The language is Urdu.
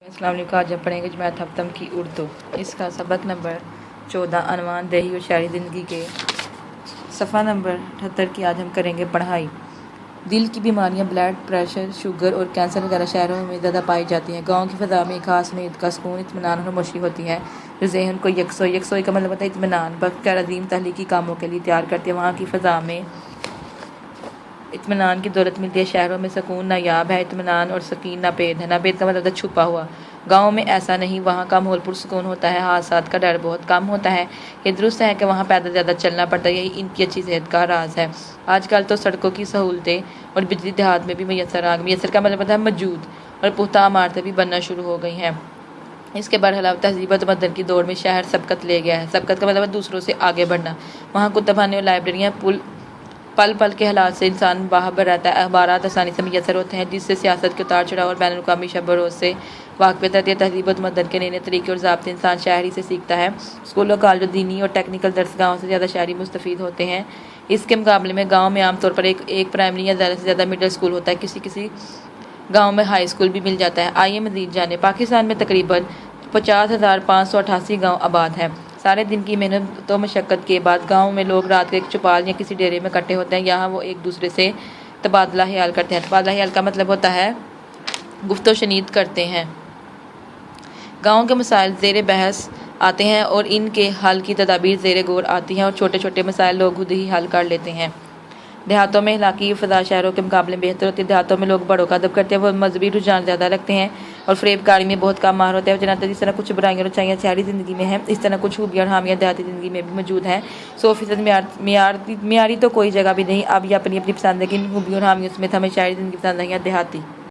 السلام علیکم۔ آج ہم پڑھیں گے جماعت ہفتم کی اردو۔ اس کا سبق نمبر 14 عنوان دیہی اور شہری زندگی کے صفحہ نمبر 78 کی آج ہم کریں گے پڑھائی۔ دل کی بیماریاں بلڈ پریشر، شوگر اور کینسر وغیرہ شہروں میں زیادہ پائی جاتی ہیں۔ گاؤں کی فضا میں خاص امید کا سکون، اطمینان اور خاموشی ہوتی ہے جو ذہن کو یکسوئی کا مطلب ہوتا ہے اطمینان بخش کر عظیم تخلیقی کاموں کے لیے تیار کرتی ہے۔ وہاں کی فضا میں اطمینان کی دولت ملتی ہے، شہروں میں سکون نایاب ہے، اطمینان اور سکین ناپید ہے۔ ناپید کا مطلب ہے چھپا ہوا۔ گاؤں میں ایسا نہیں، وہاں کا ماحول پرسکون ہوتا ہے، حادثات کا ڈر بہت کم ہوتا ہے۔ یہ درست ہے کہ وہاں پیدل زیادہ چلنا پڑتا ہے، یہی ان کی اچھی صحت کا راز ہے۔ آج کل تو سڑکوں کی سہولتیں اور بجلی دیہات میں بھی میسر کا مطلب ہوتا ہے موجود، اور پختہ عمارتیں بھی بننا شروع ہو گئی ہیں۔ اس کے برخلاف تہذیب و تمدن کی دوڑ میں شہر سبقت لے گیا ہے۔ سبقت کا مطلب ہے دوسروں سے آگے بڑھنا۔ وہاں کتب خانے اور لائبریریاں پل پل کے حالات سے انسان باخبر رہتا ہے، اخبارات آسانی سے میسر ہوتے ہیں جس سے سیاست کے اتار چڑھاؤ اور بین الاقوامی شب و روز سے واقفیت رہتی ہے۔ تہذیب و تمدن کے نئے نئے طریقے اور ضابطے انسان شہری سے سیکھتا ہے۔ اسکولوں، کالجوں، دینی اور ٹیکنیکل درسگاہوں سے زیادہ شہری مستفید ہوتے ہیں۔ اس کے مقابلے میں گاؤں میں عام طور پر ایک پرائمری یا زیادہ سے زیادہ مڈل اسکول ہوتا ہے، کسی گاؤں میں ہائی اسکول بھی مل جاتا ہے۔ آئیے مزید جانیں۔ پاکستان میں تقریباً 50,588 گاؤں آباد ہیں۔ سارے دن کی محنت و مشقت کے بعد گاؤں میں لوگ رات کے چوپال یا کسی ڈیرے میں اکٹھے ہوتے ہیں۔ یہاں وہ ایک دوسرے سے تبادلہ خیال کرتے ہیں۔ تبادلہ خیال کا مطلب ہوتا ہے گفت و شنید کرتے ہیں۔ گاؤں کے مسائل زیر بحث آتے ہیں اور ان کے حل کی تدابیر زیر غور آتی ہیں، اور چھوٹے چھوٹے مسائل لوگ خود ہی حل کر لیتے ہیں۔ دیہاتوں میں اخلاقی فضا شہروں کے مقابلے میں بہتر ہوتی ہے۔ دیہاتوں میں لوگ بڑوں کا ادب کرتے ہیں، وہ مذہبی رجحان زیادہ رکھتے ہیں اور فریب کاری میں بہت کم ماہر ہوتے ہیں۔ جناب جس طرح کچھ برائیاں اور اچھائیاں شہری زندگی میں ہیں، اس طرح کچھ خوبیاں اور خامیاں دیہاتی زندگی میں بھی موجود ہیں۔ 100% معیاری تو کوئی جگہ بھی نہیں۔ اب یہ اپنی اپنی پسند ہے کہ ان خوبیوں اور خامیوں سمیت ہمیں شہری زندگی پسند ہے یا دیہاتی۔